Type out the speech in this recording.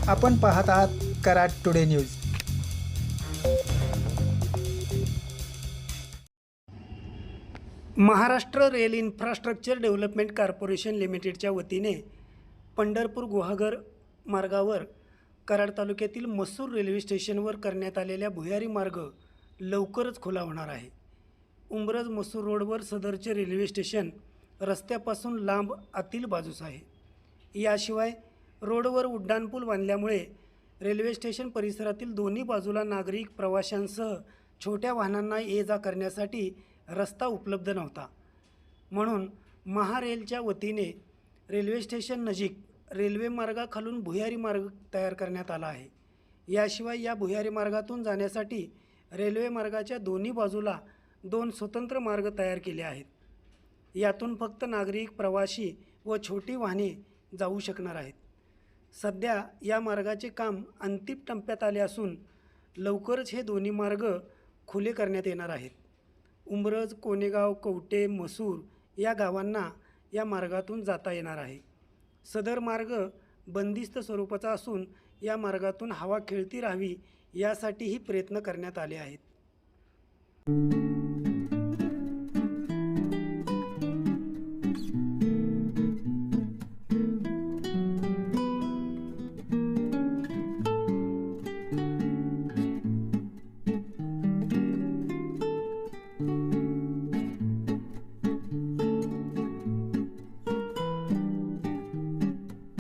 आपण पाहत आहात Karad today news. Maharashtra rail infrastructure development corporation लिमिटेडच्या वतीने पंढरपूर गुहागर मार्गावर कराड तालुक्यातील मसूर रेल्वे स्टेशनवर करण्यात आलेल्या भुयारी मार्ग लवकरच खुला होणार आहे. उंब्रज मसूर रोडवर सदरचे रेल्वे स्टेशन रस्त्यापासून लांब आतील बाजूस आहे. याशिवाय रोडवर उड्डाणपूल बांधल्यामुळे रेल्वे स्टेशन परिसरातील दोन्ही बाजूला नागरिक प्रवाशांसह छोट्या वाहनांना ये जा करण्यासाठी रस्ता उपलब्ध नव्हता. म्हणून महारेलच्या वतीने रेल्वे स्टेशन नजीक रेल्वे मार्गाखालून भुयारी मार्ग तयार करण्यात आला आहे. याशिवाय या भुयारी मार्गातून जाण्यासाठी रेल्वे मार्गाच्या दोन्ही बाजूला 2 स्वतंत्र मार्ग तयार केले आहेत. यातून फक्त नागरिक, प्रवासी व छोटी वाहने जाऊ शकणार आहेत. सध्या या मार्गाचे काम अंतिम टप्प्यात आले असून लवकरच हे दोन्ही मार्ग खुले करण्यात येणार आहेत. उंब्रज, कोनेगाव, कवटे, मसूर या गावांना या मार्गातून जाता येणार आहे. सदर मार्ग बंदिस्त स्वरूपाचा असून या मार्गातून हवा खेळती राहावी यासाठीही प्रयत्न करण्यात आले आहेत.